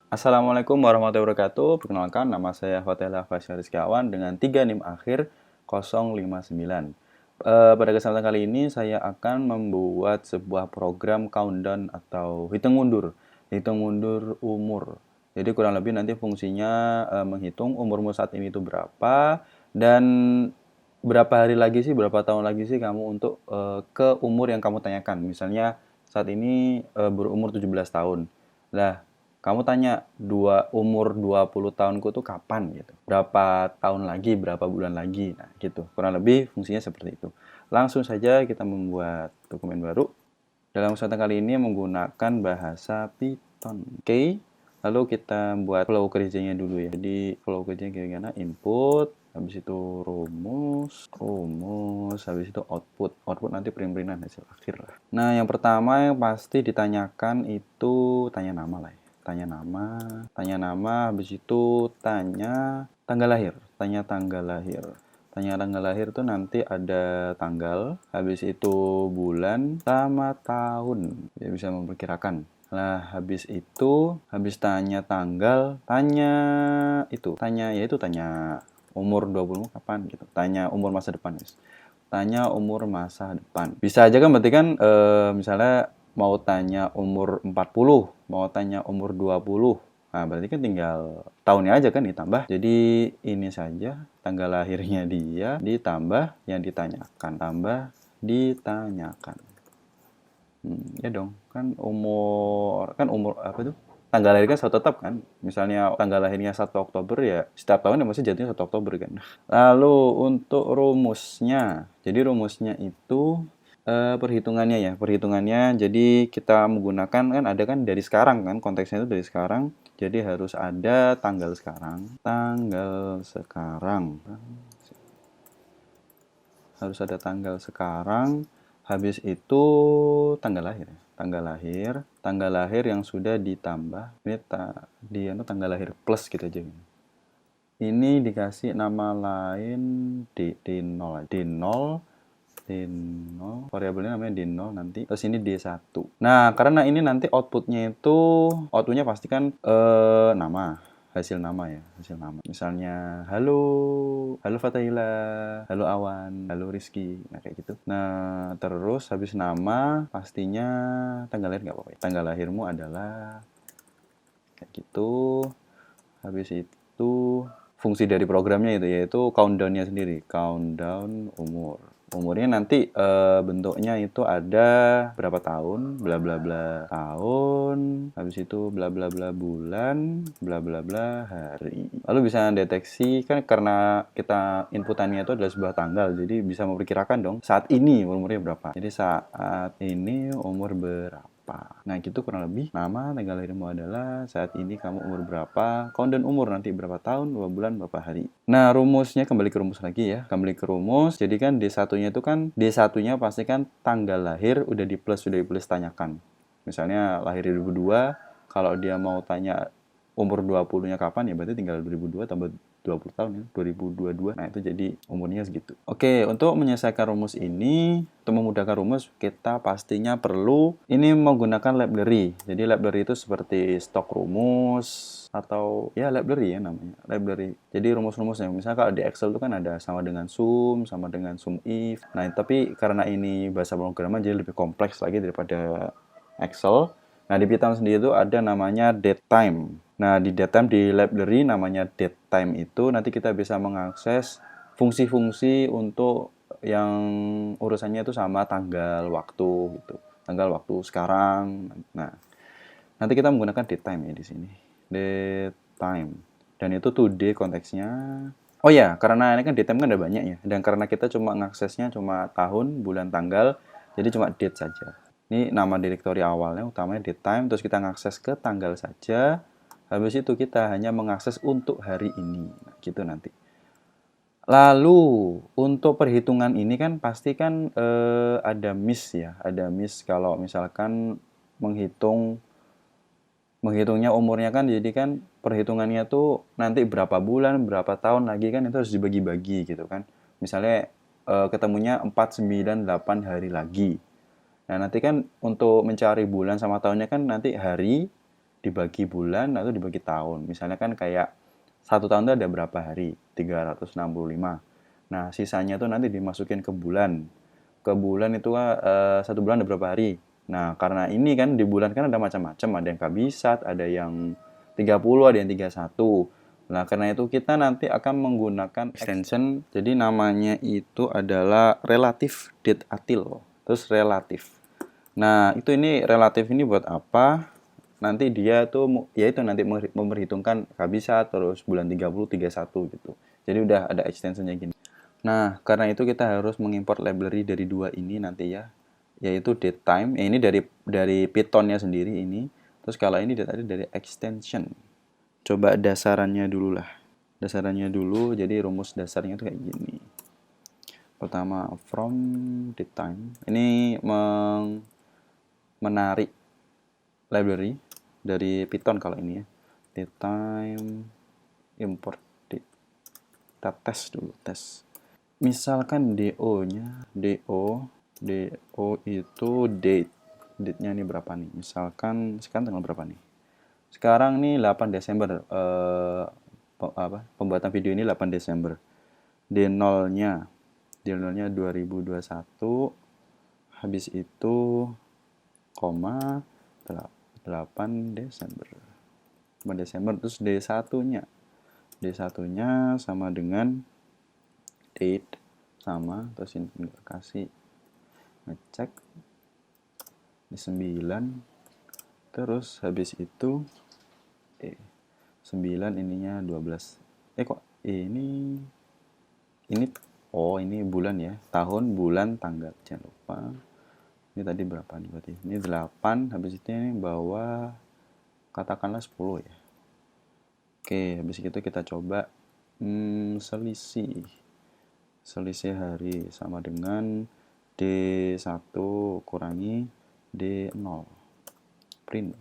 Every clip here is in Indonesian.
Assalamualaikum warahmatullahi wabarakatuh. Perkenalkan, nama saya Fatela Fasyal Rizkiawan dengan 3 NIM akhir 059. Pada kesempatan kali ini saya akan membuat sebuah program countdown atau hitung mundur umur. Jadi kurang lebih nanti fungsinya menghitung umurmu saat ini itu berapa dan berapa hari lagi sih, berapa tahun lagi sih kamu untuk ke umur yang kamu tanyakan. Misalnya saat ini berumur 17 tahun. Nah, kamu tanya umur 20 tahunku tuh kapan gitu. Berapa tahun lagi, berapa bulan lagi. Nah, gitu. Kurang lebih fungsinya seperti itu. Langsung saja kita membuat dokumen baru. Dalam kesempatan kali ini menggunakan bahasa Python. Oke. Lalu kita buat flow kerjanya dulu ya. Jadi flow kerjanya gimana? Input, habis itu rumus, habis itu output. Output nanti print-printan hasil akhir lah. Nah, yang pertama yang pasti ditanyakan itu tanya nama lah ya. Tanya nama, habis itu tanya tanggal lahir. Tanya tanggal lahir tuh nanti ada tanggal, habis itu bulan, sama tahun. Ya bisa memperkirakan. Nah, habis tanya tanggal, tanya umur 20 kapan gitu. Tanya umur masa depan, guys. Tanya umur masa depan. Bisa aja kan berarti kan misalnya mau tanya umur 40, mau tanya umur 20. Nah, berarti kan tinggal tahunnya aja kan ditambah. Jadi ini saja tanggal lahirnya dia ditambah yang ditanyakan, tambah ditanyakan. Ya dong, kan umur apa tuh? Tanggal lahir kan selalu tetap kan. Misalnya tanggal lahirnya 1 Oktober ya setiap tahun ya masih jadinya 1 Oktober kan. Lalu untuk rumusnya. Jadi rumusnya itu perhitungannya ya. Perhitungannya jadi kita menggunakan kan ada kan dari sekarang kan. Konteksnya itu dari sekarang. Jadi harus ada tanggal sekarang. Harus ada tanggal sekarang, habis itu tanggal lahir. Tanggal lahir yang sudah ditambah, ini tanggal lahir plus gitu aja. Ini dikasih nama lain D0, D0, variabelnya namanya D0 nanti. Terus ini D1. Nah, karena ini nanti outputnya pasti kan nama, hasil nama ya, hasil nama. Misalnya halo, halo Fatahila, halo Awan, halo Rizky, nah kayak gitu. Nah, terus habis nama pastinya tanggal lahir nggak apa-apa ya. Tanggal lahirmu adalah kayak gitu. Habis itu fungsi dari programnya itu yaitu countdown-nya sendiri, countdown umur. Umurnya nanti bentuknya itu ada berapa tahun, bla bla bla tahun, habis itu bla bla bla bulan, bla bla bla hari. Lalu bisa deteksi kan karena kita inputannya itu adalah sebuah tanggal, jadi bisa memperkirakan dong saat ini umurnya berapa. Jadi saat ini umur berapa. Nah, gitu kurang lebih. Nama, tanggal lahirmu adalah saat ini kamu umur berapa, countdown umur nanti berapa tahun, berapa bulan, berapa hari. Nah, rumusnya kembali ke rumus lagi ya. Kembali ke rumus. Jadi kan D1-nya itu kan D1-nya pasti kan tanggal lahir udah di plus tanyakan. Misalnya lahir 2002, kalau dia mau tanya umur 20-nya kapan ya berarti tinggal 2002 tambah 20 tahun ya, 2022. Nah, itu jadi umurnya segitu. Oke, untuk menyelesaikan rumus ini, untuk memudahkan rumus, kita pastinya perlu ini menggunakan library. Jadi library itu seperti stok rumus atau ya library ya namanya, library. Jadi rumus-rumusnya, misalnya kalau di Excel itu kan ada sama dengan sum, sama dengan sum if. Nah, tapi karena ini bahasa pemrograman jadi lebih kompleks lagi daripada Excel. Nah, di Python sendiri itu ada namanya datetime. Nah, di datetime di library namanya datetime itu nanti kita bisa mengakses fungsi-fungsi untuk yang urusannya itu sama tanggal waktu gitu. Tanggal waktu sekarang. Nah, nanti kita menggunakan datetime ya di sini. Datetime. Dan itu today konteksnya. Oh ya, karena ini kan datetime kan ada banyak ya. Dan karena kita cuma mengaksesnya cuma tahun, bulan, tanggal, jadi cuma date saja. Ini nama direktori awalnya utamanya datetime, terus kita mengakses ke tanggal saja. Habis itu kita hanya mengakses untuk hari ini. Nah, gitu nanti. Lalu untuk perhitungan ini kan pasti kan ada miss ya, ada miss kalau misalkan menghitungnya umurnya kan jadi kan perhitungannya tuh nanti berapa bulan, berapa tahun lagi kan itu harus dibagi-bagi gitu kan. Misalnya ketemunya 4, 9, 8 hari lagi. Nah, nanti kan untuk mencari bulan sama tahunnya kan nanti hari dibagi bulan atau dibagi tahun. Misalnya kan kayak 1 tahun itu ada berapa hari? 365. Nah, sisanya tuh nanti dimasukin ke bulan. Ke bulan itu 1 bulan ada berapa hari? Nah, karena ini kan di bulan kan ada macam-macam, ada yang kabisat, ada yang 30, ada yang 31. Nah, karena itu kita nanti akan menggunakan extension. Jadi namanya itu adalah relative date atil. Terus relatif. Nah, ini relatif ini buat apa? Nanti dia tuh ya itu nanti memperhitungkan kabisat terus bulan 30, 31 gitu. Jadi udah ada extensionnya gini. Nah, karena itu kita harus mengimport library dari dua ini nanti ya, yaitu datetime. Ini dari Python-nya sendiri ini. Terus kalau ini tadi dari extension. Coba dasarannya dulu lah. Dasarannya dulu, jadi rumus dasarnya itu kayak gini. Pertama, from datetime. Ini menarik library dari Python kalau ini ya. Datetime import date. Kita tes dulu, tes. Misalkan DO-nya, DO itu date. Date-nya ini berapa nih? Misalkan sekarang tanggal berapa nih? Sekarang nih 8 Desember. Pembuatan video ini 8 Desember. D0-nya 2021. Habis itu koma 8 Desember. 8 Desember terus D1-nya. D1-nya sama dengan date sama, terus ini kasih ngecek di 9, terus habis itu 9 ininya 12. Kok ini ini bulan ya, tahun, bulan, tanggal, jangan lupa. Ini tadi berapa nih berarti? Ini 8, habis itu ini bawah katakanlah 10 ya. Oke, habis itu kita coba selisih hari sama dengan D1 kurangi D0. Print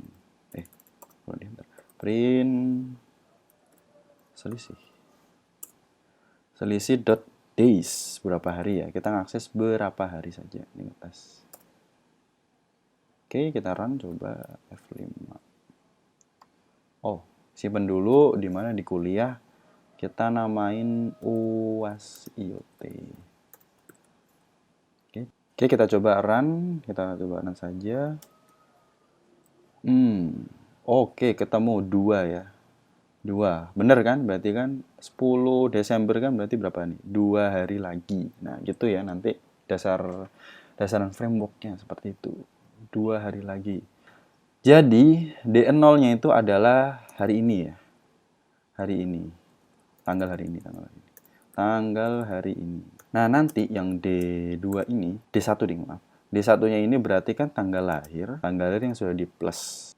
selisih dot days, berapa hari ya, kita ngakses berapa hari saja ini ngetes. Oke, kita run, coba F5. Simpen dulu di mana, di kuliah kita namain UAS IoT. Oke, kita coba run saja. Oke, ketemu 2 ya. 2. Bener kan? Berarti kan 10 Desember kan berarti berapa nih? 2 hari lagi. Nah, gitu ya nanti dasaran frameworknya seperti itu. 2 hari lagi. Jadi, D0-nya itu adalah hari ini ya. Hari ini. Tanggal hari ini. Nah, nanti yang D2 ini, D1 maaf. D1-nya ini berarti kan tanggal lahir yang sudah di plus.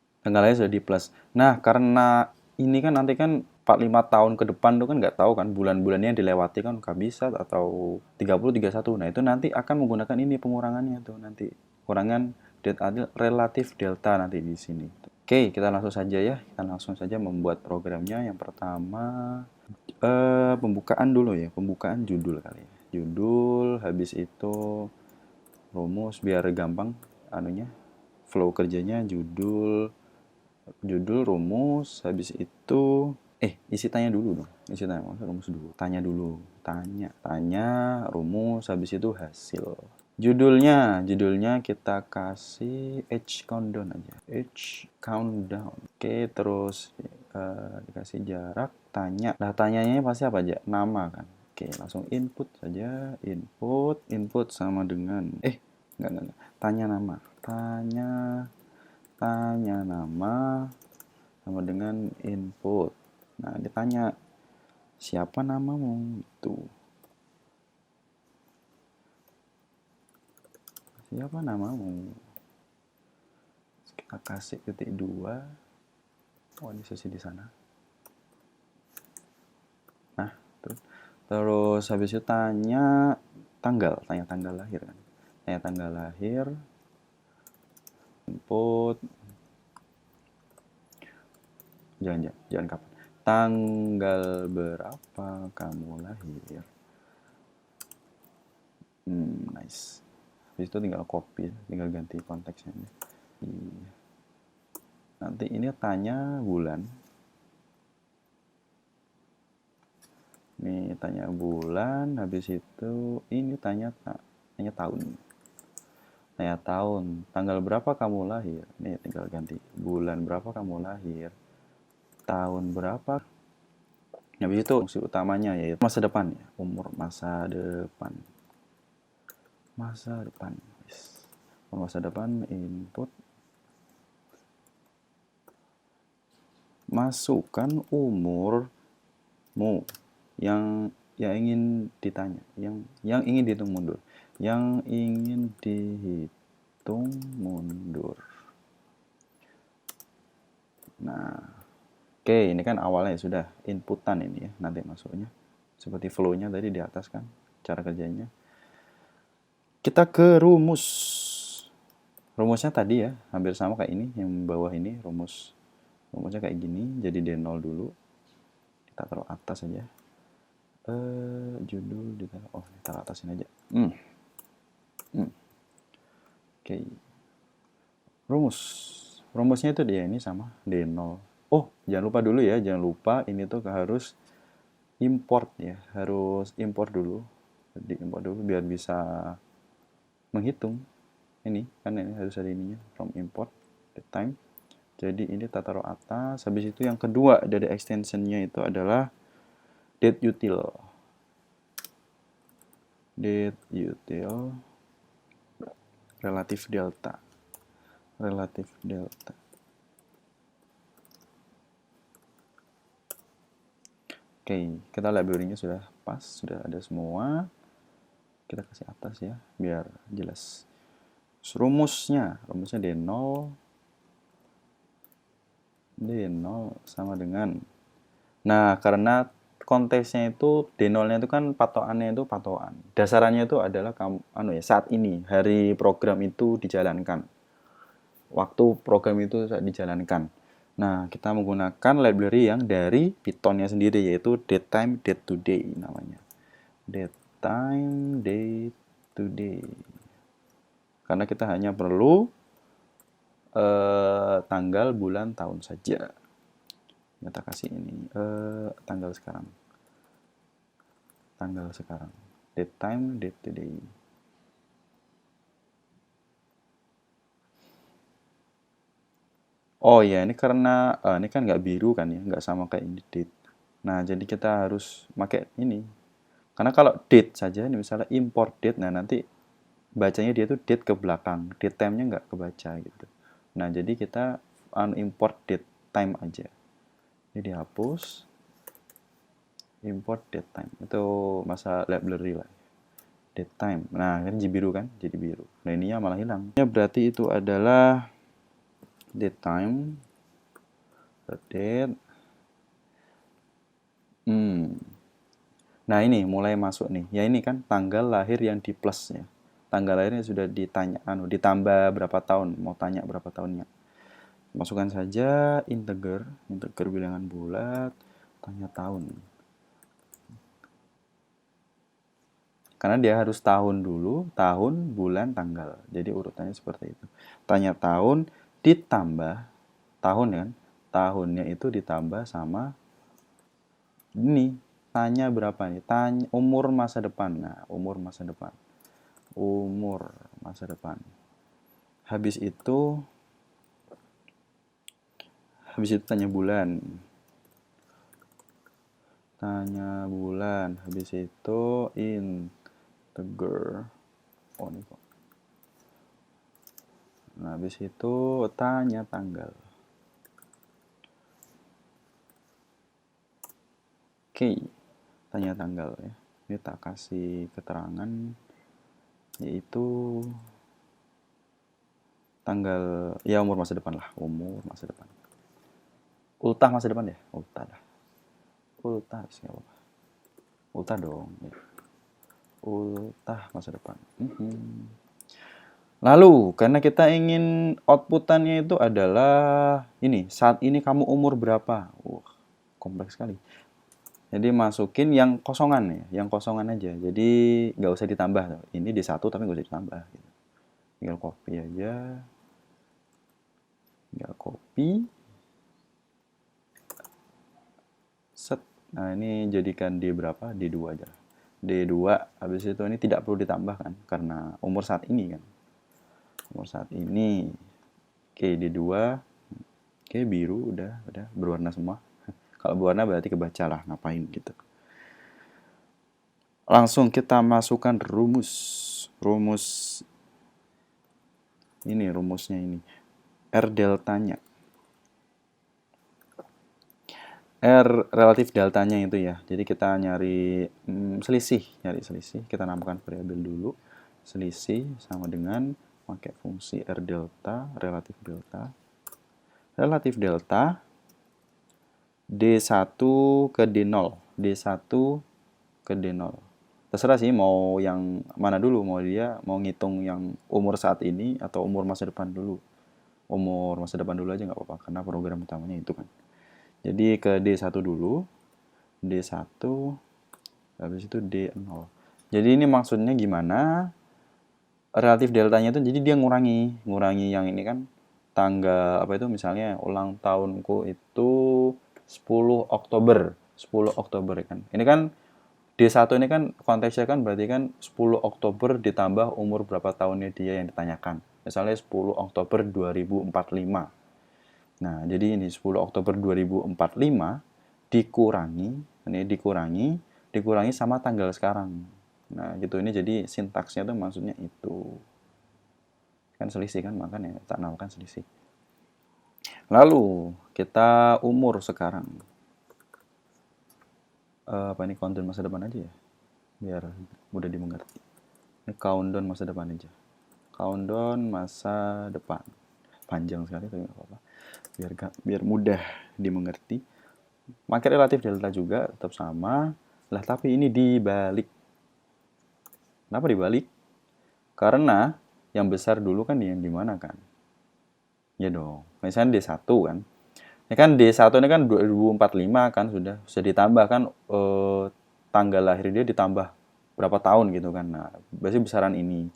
Nah, karena ini kan nanti kan 45 tahun ke depan tuh kan nggak tahu kan bulan-bulannya yang dilewati kan kabisat atau 30, 31. Nah, itu nanti akan menggunakan ini pengurangannya tuh nanti. Kurangan relatif delta nanti di sini. Oke, kita langsung saja ya. Kita langsung saja membuat programnya. Yang pertama pembukaan dulu ya. Pembukaan judul kali ya. Judul, habis itu rumus biar gampang flow kerjanya, judul, rumus, habis itu isi tanya dulu dong. Rumus dulu. Tanya dulu. Tanya, rumus, habis itu hasil. Judulnya kita kasih age countdown aja. Age countdown. Oke, terus dikasih jarak, tanya. Nah, tanyanya pasti apa aja? Nama kan. Oke, langsung input saja. Input sama dengan enggak. Tanya nama. Tanya nama sama dengan input. Nah, ditanya siapa namamu itu. Siapa namamu? Kita kasih titik 2. Ini sesi di sana. Nah, terus habis itu tanya tanggal lahir kan. Tanya tanggal lahir. Input. Jangan kapan. Tanggal berapa kamu lahir? Nice. Habis itu tinggal copy, tinggal ganti konteksnya. Iya. Nanti ini tanya bulan. Ini tanya bulan, habis itu ini tanya tahun. Tanya tahun, tanggal berapa kamu lahir? Nih tinggal ganti. Bulan berapa kamu lahir? Tahun berapa? Habis itu fungsi utamanya yaitu masa depan ya, umur masa depan. Masa depan. Masa depan input. Masukkan umurmu yang ingin ditanya, yang ingin dihitung mundur, yang ingin dihitung mundur. Nah, oke, ini kan awalnya sudah inputan ini ya, nanti masuknya seperti flow-nya tadi di atas kan cara kerjanya. Kita ke rumus. Rumusnya tadi ya, hampir sama kayak ini yang bawah ini rumusnya kayak gini, jadi D0 dulu. Kita taruh atas aja. Judul ditaruh atasin aja. Oke. Rumusnya itu dia ini sama D0. Oh, jangan lupa dulu ya, jangan lupa ini tuh harus import ya, harus import dulu. Jadi import dulu biar bisa menghitung. Ini kan ini harus ada ininya, from import time. Jadi ini kita taruh atas. Habis itu yang kedua dari extensionnya itu adalah date util. Date util relatif delta. Oke, kita library-nya sudah pas, sudah ada semua. Kita kasih atas ya, biar jelas. Rumusnya D0 sama dengan. Nah, karena konteksnya itu D0-nya itu kan patokannya itu patokan. Dasarannya itu adalah saat ini, hari program itu dijalankan. Waktu program itu dijalankan. Nah, kita menggunakan library yang dari Python-nya sendiri, yaitu datetime date-today namanya. Datetime date-today. Karena kita hanya perlu tanggal, bulan, tahun saja. Kita kasih ini tanggal sekarang. Datetime date-today. Oh ya, ini karena ini kan nggak biru kan ya, nggak sama kayak ini date. Nah, jadi kita harus pakai ini. Karena kalau date saja, ini misalnya import date, nah nanti bacanya dia tuh date ke belakang, date time-nya nggak kebaca gitu. Nah, jadi kita import date time aja. Ini dihapus. Import date time. Itu masa library lah. Date time. Nah, kan jadi biru kan? Jadi biru. Nah, ininya malah hilang. Ya, berarti itu adalah date time. Date. Nah, ini mulai masuk nih. Ya ini kan tanggal lahir yang di plus ya. Tanggal lahirnya sudah ditanya ditambah berapa tahun, mau tanya berapa tahunnya. Masukkan saja integer bilangan bulat, tanya tahun. Karena dia harus tahun dulu, tahun, bulan, tanggal. Jadi urutannya seperti itu. Tanya tahun ditambah tahun kan. Tahunnya itu ditambah sama ini. Tanya berapa nih? Tanya umur masa depan. Nah, umur masa depan. Habis itu tanya bulan. Habis itu integer. Oh, ini kok. Nah, habis itu tanya tanggal. Oke, tanya tanggal ya. Ini tak kasih keterangan, yaitu tanggal, ya umur masa depan lah. Umur masa depan. Ultah masa depan ya? Ultah dah. Ultah sih nggak apa-apa. Ultah dong. Ya. Ultah masa depan. Lalu, karena kita ingin outputannya itu adalah ini, saat ini kamu umur berapa? Kompleks sekali. Jadi masukin yang kosongan ya, yang kosongan aja. Jadi nggak usah ditambah. Ini di satu tapi nggak usah ditambah. Gitu. Tinggal copy aja. Tinggal copy. Set. Nah, ini jadikan D berapa? D2 aja. D2, habis itu ini tidak perlu ditambahkan karena umur saat ini kan. Umur saat ini. Oke, D2. Oke, biru udah berwarna semua. Kalau berwarna berarti kebaca lah, ngapain gitu. Langsung kita masukkan rumus. Rumus ini, rumusnya ini. R deltanya. R relatif deltanya itu ya. Jadi kita nyari selisih. Kita namakan variabel dulu. Selisih sama dengan pakai fungsi R delta, relatif delta. Relatif delta D1 ke D0. D1 ke D0. Terserah sih mau yang mana dulu, mau ngitung yang umur saat ini atau umur masa depan dulu. Umur masa depan dulu aja nggak apa-apa karena program utamanya itu kan. Jadi ke D1 dulu. D1 habis itu D0. Jadi ini maksudnya gimana? Relatif deltanya itu jadi dia ngurangi yang ini kan tanggal apa itu misalnya ulang tahunku itu 10 Oktober. 10 Oktober kan. Ini kan D1 ini kan konteksnya kan berarti kan 10 Oktober ditambah umur berapa tahunnya dia yang ditanyakan. Misalnya 10 Oktober 2045. Nah, jadi ini 10 Oktober 2045 dikurangi sama tanggal sekarang. Nah, gitu ini jadi sintaksnya tuh maksudnya itu. Kan selisih kan, makanya tak namakan selisih. Lalu, kita umur sekarang. Apa ini countdown masa depan aja ya? Biar mudah dimengerti. Ini countdown masa depan aja. Countdown masa depan. Panjang sekali tapi nggak apa-apa. Biar mudah dimengerti. Pakai relatif delta juga tetap sama. Lah tapi ini dibalik. Kenapa dibalik? Karena yang besar dulu kan yang di mana kan? Ya dong. Misalnya D1 kan. Ini kan D1 ini kan 2045 kan sudah ditambah kan tanggal lahir dia ditambah berapa tahun gitu kan. Nah, berarti besaran ini.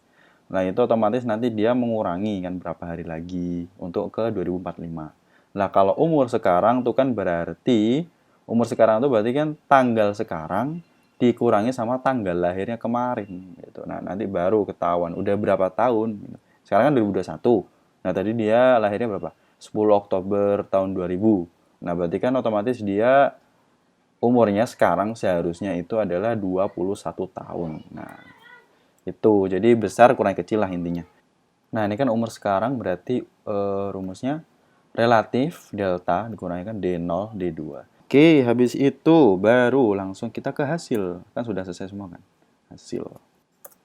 Nah, itu otomatis nanti dia mengurangi kan berapa hari lagi untuk ke 2045. Nah, kalau umur sekarang tuh kan berarti umur sekarang tuh berarti kan tanggal sekarang dikurangi sama tanggal lahirnya kemarin gitu. Nah, nanti baru ketahuan udah berapa tahun. Sekarang kan 2021. Nah, tadi dia lahirnya berapa? 10 Oktober tahun 2000. Nah, berarti kan otomatis dia umurnya sekarang seharusnya itu adalah 21 tahun. Nah, itu. Jadi besar kurang kecil lah intinya. Nah, ini kan umur sekarang berarti rumusnya relatif delta dikurangikan D0, D2. Oke, habis itu baru langsung kita ke hasil. Kan sudah selesai semua kan? Hasil.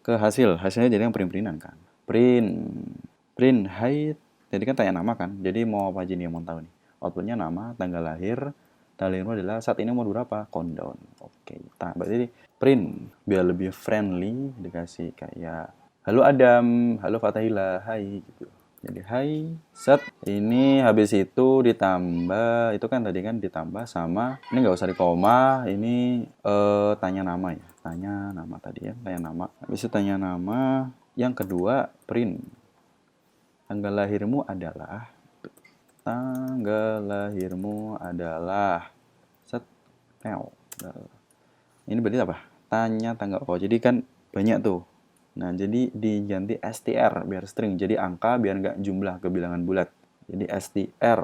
Ke hasil. Hasilnya jadi yang print-printan kan? Print height. Jadi kan tanya nama kan? Jadi mau apa aja nih yang mau tahu nih? Outputnya nama, tanggal lahir. Tanggal lahirmu adalah saat ini umur berapa? Countdown. Oke, berarti print. Biar lebih friendly, dikasih kayak halo Adam, halo Fatahila, hai gitu. Jadi hai, set. Ini habis itu ditambah, itu kan tadi kan ditambah sama, ini nggak usah di koma, ini tanya nama ya. Tanya nama tadi ya, tanya nama. Habis itu tanya nama, yang kedua print. Tanggal lahirmu adalah, set, ini berarti apa? Tanya tanggal, oh jadi kan banyak tuh. Nah, jadi diganti str biar string. Jadi angka biar nggak jumlah kebilangan bulat. Jadi str.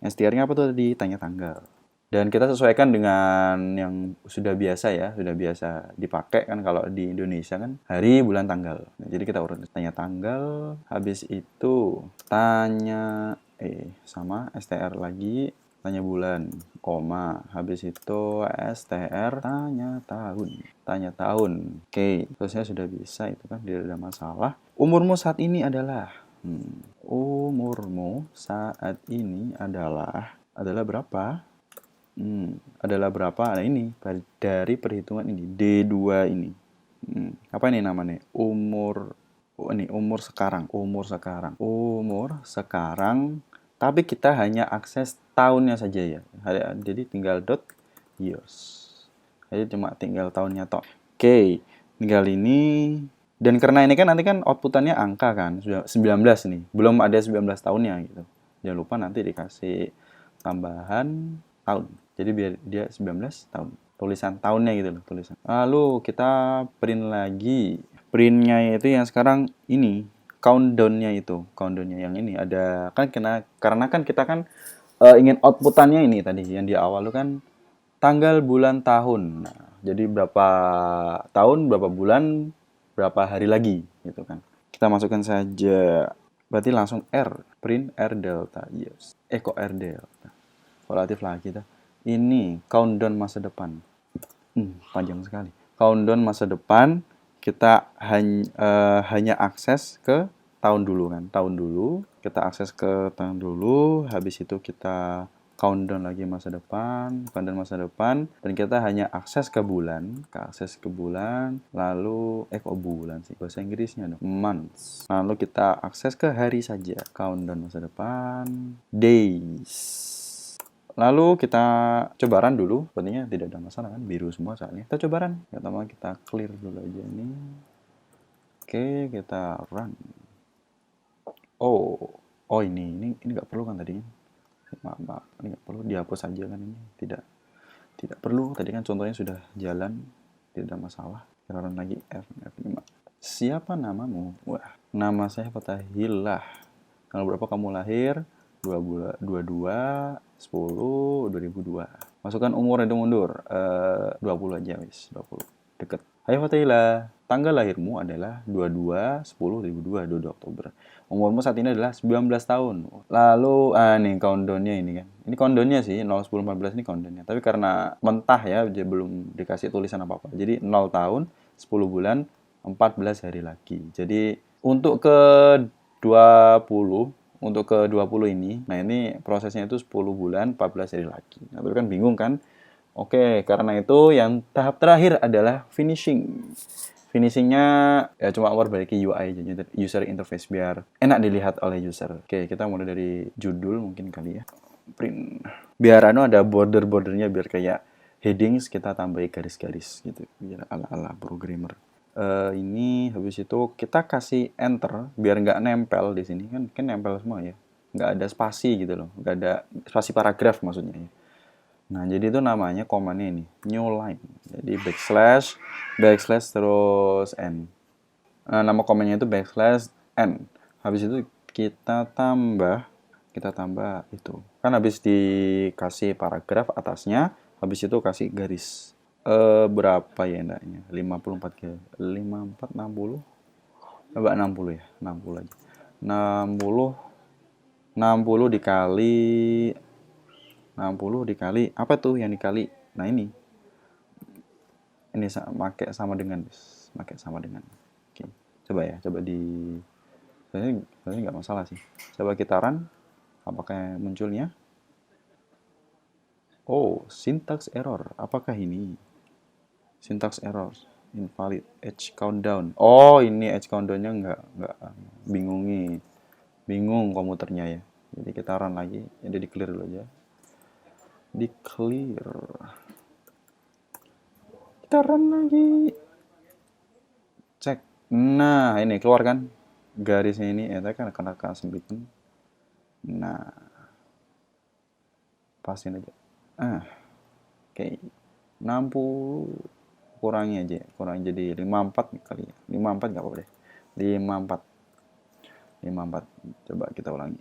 Str-nya apa tuh tadi? Tanya tanggal. Dan kita sesuaikan dengan yang sudah biasa ya. Sudah biasa dipakai kan kalau di Indonesia kan hari, bulan, tanggal. Nah, jadi kita urut tanya tanggal. Habis itu tanya sama str lagi. Tanya bulan, koma, habis itu str, tanya tahun. Oke, terusnya sudah bisa itu kan, tidak ada masalah. Umurmu saat ini adalah, umurmu saat ini adalah berapa? Adalah berapa? Nah ini dari perhitungan ini D2 ini. Apa ini namanya? Umur sekarang. Tapi kita hanya akses tahunnya saja ya. Jadi tinggal years. Jadi cuma tinggal tahunnya toh. Oke, tinggal ini. Dan karena ini kan nanti kan outputannya angka kan, sudah 19 nih. Belum ada 19 tahunnya gitu. Jangan lupa nanti dikasih tambahan tahun. Jadi biar dia 19 tahun. Tulisan tahunnya gitu loh, tulisan. Lalu kita print lagi. Printnya itu yang sekarang ini, countdown-nya itu. Countdown-nya yang ini ada kan karena kan kita kan ingin outputannya ini tadi yang di awal itu kan tanggal, bulan, tahun. Nah, jadi berapa tahun, berapa bulan, berapa hari lagi gitu kan. Kita masukkan saja. Berarti langsung R, print R delta. Yes. Kok R delta? Relatif lagi dah. Ini countdown masa depan. Panjang sekali. Countdown masa depan kita hanya akses ke tahun dulu kan. Tahun dulu, kita akses ke tahun dulu, habis itu kita countdown lagi masa depan, countdown masa depan, dan kita hanya akses ke bulan, lalu kok bulan sih, bahasa Inggrisnya dong, months. Lalu kita akses ke hari saja, countdown masa depan, days. Lalu kita coba run dulu, sepertinya tidak ada masalah kan, biru semua soalnya. Kita coba run, pertama kita clear dulu aja ini. Oke, kita run. Oh ini nggak perlu kan tadinya. Maaf, ini nggak perlu, dihapus aja kan ini, tidak perlu, tadi kan contohnya sudah jalan, tidak ada masalah. Kita run lagi, F5. Siapa namamu? Wah, nama saya Fatahillah. Tanggal berapa kamu lahir? 22 10 2002. Masukkan umur dan mundur, 20 aja wis, 20, deket. Hai Fatahillah, tanggal lahirmu adalah 22 10 2002, 22 Oktober. Umurmu saat ini adalah 19 tahun. Lalu nih countdown-nya ini kan. Ini countdown-nya sih 0 10 14 ini countdown-nya. Tapi karena mentah ya, dia belum dikasih tulisan apa-apa. Jadi 0 tahun, 10 bulan, 14 hari lagi. Jadi untuk ke 20 ini, nah ini prosesnya itu 10 bulan, 14 hari lagi. Nah, tapi kan bingung kan? Oke, karena itu yang tahap terakhir adalah finishing. Finishingnya ya cuma memperbaiki UI aja, user interface biar enak dilihat oleh user. Oke, kita mulai dari judul mungkin kali ya. Print. Biar ada border-bordernya, biar kayak headings kita tambahin garis-garis gitu. Biar ala-ala programmer. Ini habis itu kita kasih enter biar nggak nempel di sini kan nempel semua ya, nggak ada spasi gitu loh, nggak ada spasi paragraf maksudnya ya. Nah jadi itu namanya komannya ini new line, jadi backslash terus n. Nama komannya itu backslash n. Habis itu kita tambah itu kan habis dikasih paragraf atasnya, habis itu kasih garis. Berapa ya enaknya? 54 ke 54 60. Coba 60 ya, 60 aja. 60 dikali apa tuh yang dikali? Nah ini pakai sama dengan. Oke. Coba di sebenarnya nggak masalah sih. Coba kita run, apakah munculnya? Oh, syntax error. Apakah ini? Syntax error, invalid, edge countdown. Oh, ini edge countdown-nya nggak bingung komputernya ya. Jadi kita run lagi, jadi di clear dulu aja. Di clear. Kita run lagi. Cek. Nah, ini keluar kan garisnya ini. Tadi kan kena sembilan. Nah, pasin aja. Oke. 60 kurangi jadi 54 kali ya. 54 nggak apa-apa deh. 54. Coba kita ulangi.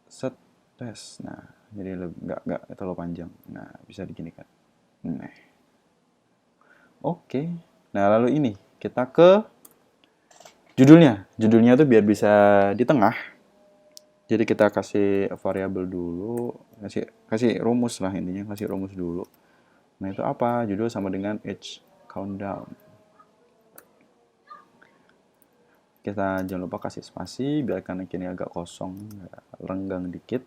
Set tes. Nah, jadi nggak terlalu panjang. Nah, bisa diginikan. Nah. Oke. Nah, lalu ini kita ke judulnya. Judulnya tuh biar bisa di tengah. Jadi kita kasih variabel dulu, kasih rumus lah intinya, kasih rumus dulu. Nah, itu apa? Judul sama dengan edge countdown. Kita jangan lupa kasih spasi biar karena kini agak kosong, renggang dikit.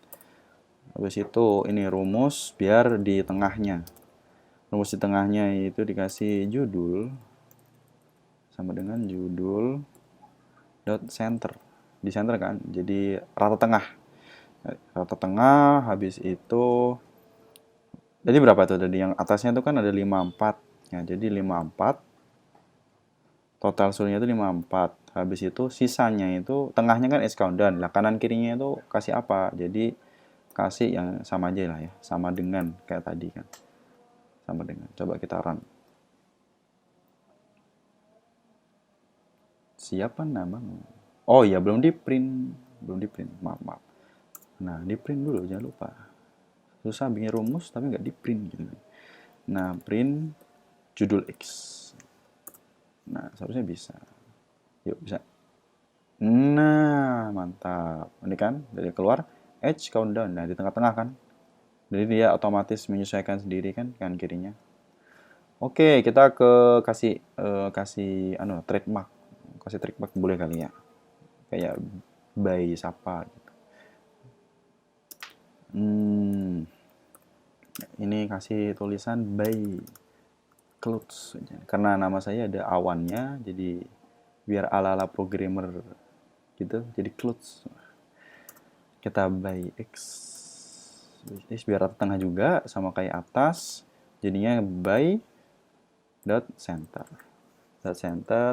Habis itu ini rumus biar di tengahnya. Rumus di tengahnya itu dikasih judul sama dengan judul dot center. Di center kan. Jadi rata tengah. Rata tengah habis itu jadi berapa tuh? Jadi yang atasnya itu kan ada 54. Ya, jadi 54. Total sulnya itu 54. Habis itu sisanya itu tengahnya kan edge countdown. Lah kanan kirinya itu kasih apa? Jadi kasih yang sama aja lah ya, sama dengan kayak tadi kan, sama dengan. Coba kita run. Siapa namamu? Oh iya, belum di print, maaf maaf. Nah, di print dulu, jangan lupa. Susah bikin rumus tapi nggak di print gitu. Nah, print judul X. Nah, seharusnya bisa. Yuk, bisa. Nah, mantap. Ini kan dari keluar edge countdown. Nah, di tengah-tengah kan. Jadi dia otomatis menyesuaikan sendiri kan kanan kirinya. Oke, kita kasih trademark. Kasih trademark boleh kali ya. Kayak by siapa gitu. Ini kasih tulisan by clothes karena nama saya ada awannya, jadi biar ala-ala programmer gitu, jadi clothes. Kita by X biar rata tengah juga sama kayak atas, jadinya by dot center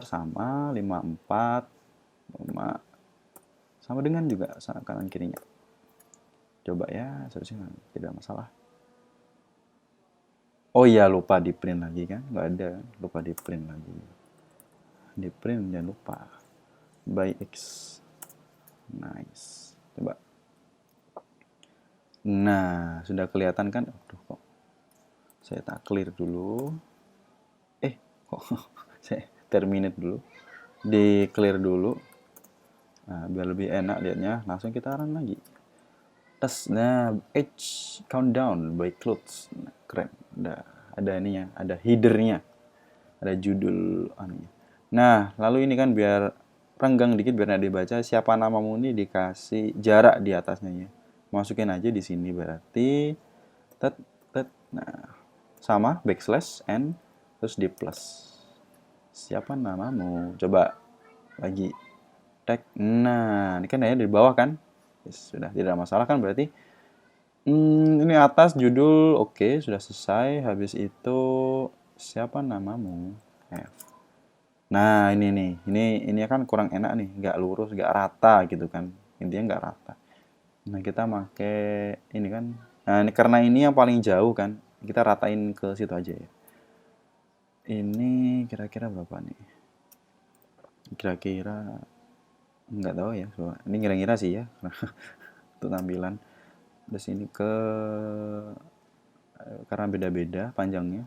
sama 54 sama dengan juga kanan kirinya. Coba ya, seharusnya tidak masalah. Oh iya, lupa di print lagi kan, nggak ada, lupa di print lagi. Di print jangan lupa by X. Nice. Coba. Nah, sudah kelihatan kan? Aduh, kok saya tak clear dulu. Kok saya terminate dulu. Di clear dulu. Nah, biar lebih enak lihatnya. Langsung kita run lagi. Nah, H countdown by clothes. Nah, keren. Ada ininya, ada headernya. Ada judul anunya. Nah, lalu ini kan biar renggang dikit biar nggak dibaca, siapa namamu ini dikasih jarak di atasnya ya. Masukin aja di sini berarti nah sama backslash n terus di plus. Siapa namamu? Coba lagi tag. Nah, ini kan ya di bawah kan? Yes, sudah tidak masalah kan berarti. Ini atas judul oke, sudah selesai. Habis itu siapa namamu? F. Nah, ini nih. Ini kan kurang enak nih, nggak lurus, nggak rata gitu kan. Intinya nggak rata. Nah, kita pakai ini kan. Nah, ini karena ini yang paling jauh kan. Kita ratain ke situ aja ya. Ini kira-kira berapa nih? Kira-kira nggak tahu ya. Ini kira-kira sih ya. Untuk tampilan. Terus ini karena beda-beda panjangnya.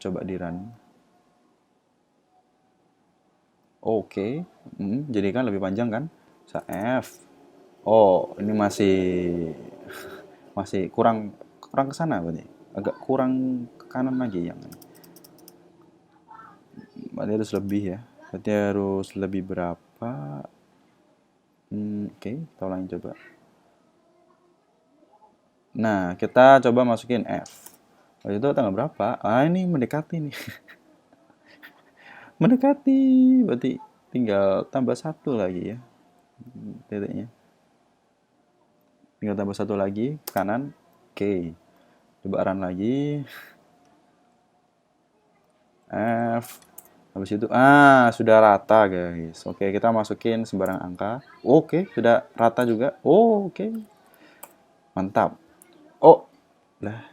Coba di run. Oke. Jadi kan lebih panjang kan? F. Oh, ini masih kurang ke sana berarti. Agak kurang ke kanan lagi yang ini. Berarti harus lebih ya. Berarti harus lebih berapa? Oke, kita ulangi coba. Nah, kita coba masukin F. Waktu itu tanggal berapa? Ini mendekati nih. Mendekati, berarti tinggal tambah satu lagi ya. Titiknya. Tinggal tambah satu lagi, kanan. Oke. Coba run lagi. F. Habis itu, sudah rata guys. Oke, kita masukin sembarang angka. Oke, sudah rata juga. Oke. Mantap. Oh, lah.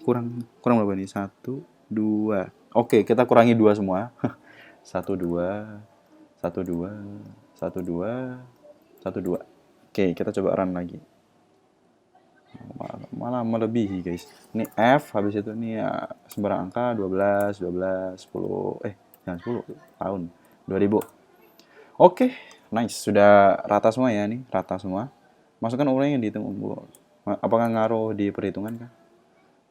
Kurang berapa nih? 1, 2. Oke, kita kurangi 2 semua. 1, 2, 1, 2, 1, 2, 1, 2. Oke, kita coba run lagi. Malah melebihi guys. Ini F, habis itu nih ya, sembarang angka 12, 10, jangan 10 tahun 2000. Oke, nice, sudah rata semua ya nih, rata semua. Masukkan ulang yang dihitung. Apakah ngaruh di perhitungan kah?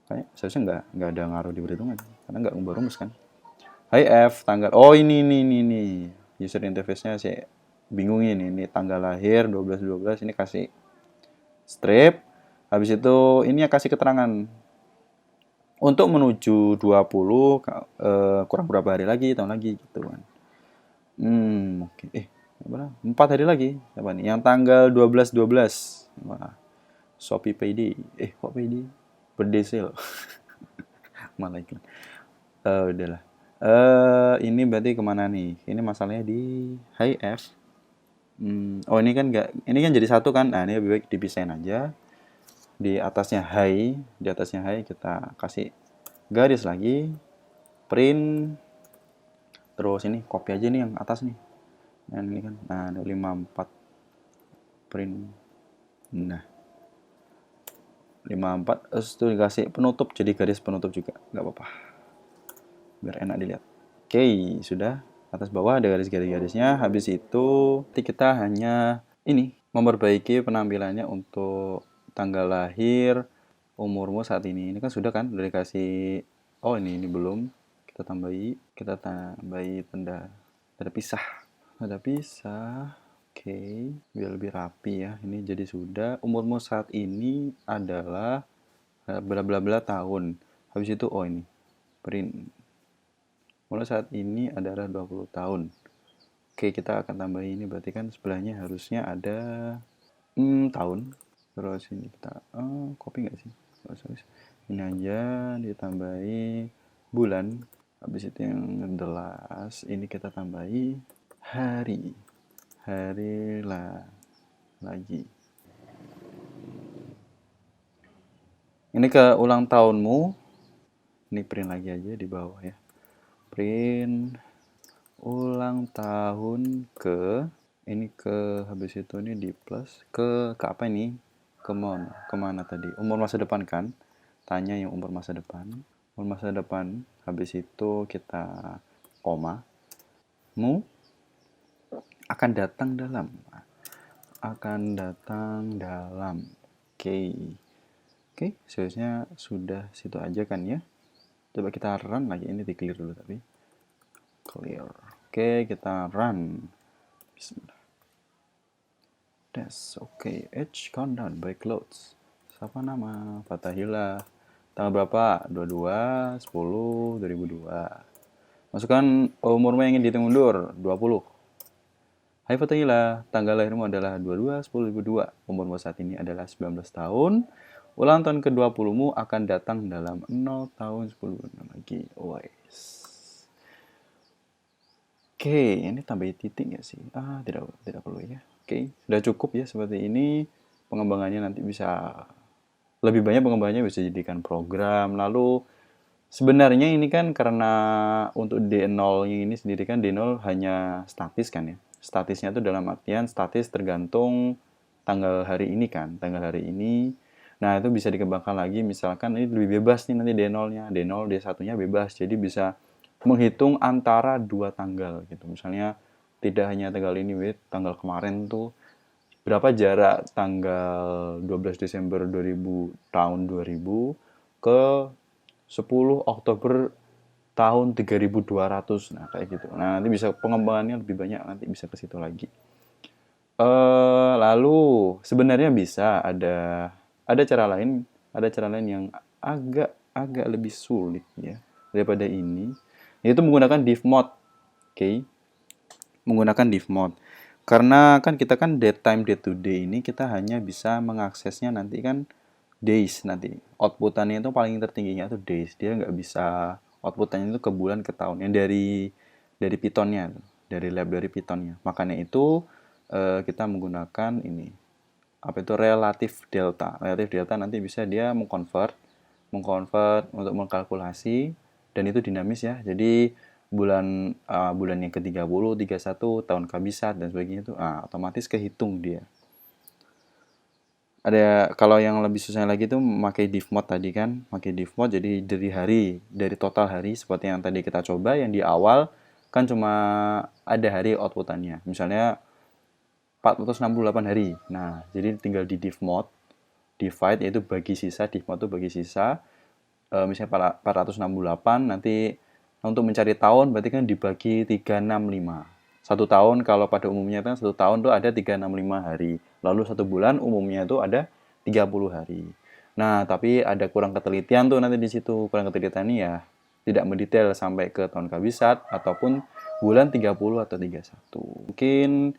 Kayaknya seharusnya nggak ada ngaruh di perhitungan karena nggak ngubah rumus kan. Hai F, tanggal. Oh ini user interface-nya saya bingung ini tanggal lahir 12/12, ini kasih strip. Habis itu ini ya kasih keterangan untuk menuju 20 kurang berapa hari lagi, tahun lagi gitu kan. Oke. 4 hari lagi. Apa nih? Yang tanggal 12/12. Wah. Shopee Payday. Kok Payday? Birthday sale. Malah iklan. Udahlah. Ini berarti kemana nih? Ini masalahnya di Hi F. Oh ini kan nggak, ini kan jadi satu kan. Nah ini lebih baik dipisahin aja. Di atasnya high, kita kasih garis lagi, print, terus ini copy aja nih yang atas nih. Nah ini kan, nah 54 print. Nah 54 terus tuh dikasih penutup, jadi garis penutup juga, nggak apa-apa. Biar enak dilihat. Oke, sudah. Atas bawah ada garis-garisnya. Habis itu kita hanya ini memperbaiki penampilannya untuk tanggal lahir, umurmu saat ini. Ini kan sudah kan, udah dikasih. Oh ini belum. Kita tambahi tanda pisah. Tanda pisah. Oke, biar lebih rapi ya. Ini jadi sudah. Umurmu saat ini adalah bla bla bla tahun. Habis itu oh ini print. Mulai saat ini adalah 20 tahun. Oke, kita akan tambah ini, berarti kan sebelahnya harusnya ada tahun. Terus ini kita copy nggak sih? Sorry. Ini aja ditambahi bulan. Habis itu yang jelas ini kita tambahi hari. Lagi. Ini ke ulang tahunmu. Ini print lagi aja di bawah ya. Print ulang tahun ini habis itu ini di plus ke apa ini, kemana tadi, umur masa depan kan, tanya yang umur masa depan. Habis itu kita koma, mu akan datang dalam. Oke, seharusnya sudah situ aja kan ya. Coba kita run lagi, ini di clear dulu tapi clear. Oke, kita run. Bismillah. Oke. Age countdown by clothes. Siapa nama? Fatahila. Tanggal berapa? 22/10/2002. Masukkan umurmu yang ingin dihitung mundur. 20. Hai Fatahila, tanggal lahirmu adalah 22/10/2002. Umurmu saat ini adalah 19 tahun. Ulang tahun ke-20mu akan datang dalam 0 tahun 10 bulan lagi. Oke, ini tambahin titik nggak sih? Tidak perlu ya. Oke, sudah cukup ya seperti ini. Pengembangannya nanti bisa lebih banyak, pengembangannya bisa jadikan program. Lalu sebenarnya ini kan karena untuk D0-nya ini sendiri kan D0 hanya statis kan ya. Statisnya itu dalam artian statis tergantung tanggal hari ini kan, tanggal hari ini. Nah, itu bisa dikembangkan lagi, misalkan ini lebih bebas nih nanti D0-nya. D0, D1-nya bebas, jadi bisa menghitung antara dua tanggal gitu. Misalnya tidak hanya tanggal ini, tanggal kemarin tuh berapa jarak tanggal 12 Desember 2000 tahun 2000 ke 10 Oktober tahun 3200. Nah, kayak gitu. Nah, nanti bisa pengembangannya lebih banyak, nanti bisa ke situ lagi. Lalu sebenarnya bisa ada cara lain yang agak lebih sulit ya daripada ini, yaitu menggunakan div mode. Oke. Menggunakan div mode. Karena kan kita kan date time day to day ini kita hanya bisa mengaksesnya nanti kan days nanti. Outputannya itu paling tertingginya itu days. Dia nggak bisa outputannya itu ke bulan, ke tahun. Yang dari Python-nya, dari library Python-nya. Makanya itu kita menggunakan ini. Apa itu relative delta. Relative delta nanti bisa dia mengconvert untuk mengkalkulasi, dan itu dinamis ya. Jadi bulan yang ke-30, 31, tahun kabisat dan sebagainya itu otomatis kehitung dia. Ada kalau yang lebih susah lagi tuh memakai div mode tadi kan, pakai div mode jadi dari total hari seperti yang tadi kita coba yang di awal kan cuma ada hari outputannya. Misalnya 468 hari. Nah, jadi tinggal di div mode, divide yaitu bagi sisa, div mode itu bagi sisa. Misalnya 468, nanti untuk mencari tahun berarti kan dibagi 365. Satu tahun kalau pada umumnya kan satu tahun tuh ada 365 hari. Lalu satu bulan umumnya itu ada 30 hari. Nah, tapi ada kurang ketelitian tuh nanti di situ. Kurang ketelitian ini ya tidak mendetail sampai ke tahun kabisat ataupun bulan 30 atau 31. Mungkin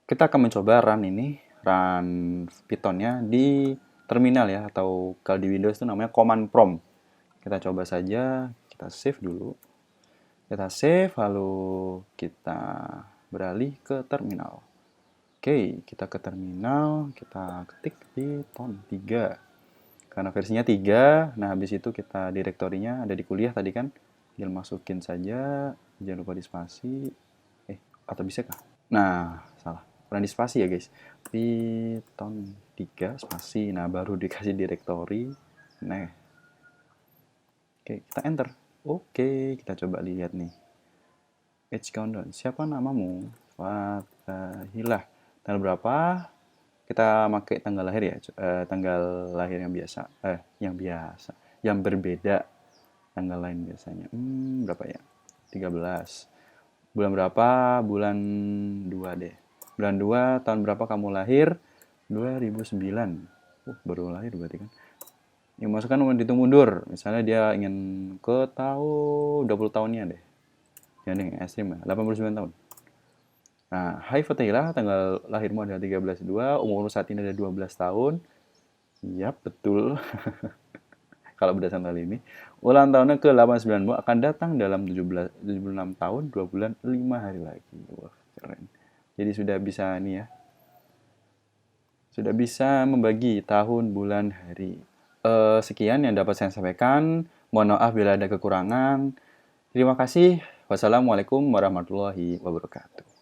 kita akan mencoba run Python-nya di terminal ya, atau kalau di Windows itu namanya command prompt. Kita coba saja, kita save dulu. Kita save, lalu kita beralih ke terminal. Oke, kita ke terminal, kita ketik Python 3. Karena versinya 3, nah habis itu kita direktorinya ada di kuliah tadi kan. Tinggal masukin saja, jangan lupa di spasi. Atau bisa kah? Nah, salah. Kurang di spasi ya guys. Python 3 spasi, nah baru dikasih direktori. Nah, oke, kita enter. Oke, kita coba lihat nih. Age countdown. Siapa namamu? Fatahilah. Tanggal berapa? Kita pakai tanggal lahir ya. Tanggal lahir yang biasa. Yang biasa. Yang berbeda. Tanggal lain biasanya. Berapa ya? 13. Bulan berapa? Bulan 2 deh. Bulan 2, tahun berapa kamu lahir? 2009. Baru lahir berarti kan. Yang masukkan dihitung mundur. Misalnya dia ingin ke tahun 20 tahunnya deh. Jangan yang ekstrim ya. 89 tahun. Nah, hai Fatihlah, tanggal lahirmu adalah 13/2, umur saat ini ada 12 tahun. Yap, betul. Kalau berdasarkan hal ini. Ulang tahunnya ke-89mu akan datang dalam 76 tahun, 2 bulan, 5 hari lagi. Wah, keren. Jadi sudah bisa nih ya. Sudah bisa membagi tahun, bulan, hari. Sekian yang dapat saya sampaikan. Mohon maaf bila ada kekurangan. Terima kasih. Wassalamualaikum warahmatullahi wabarakatuh.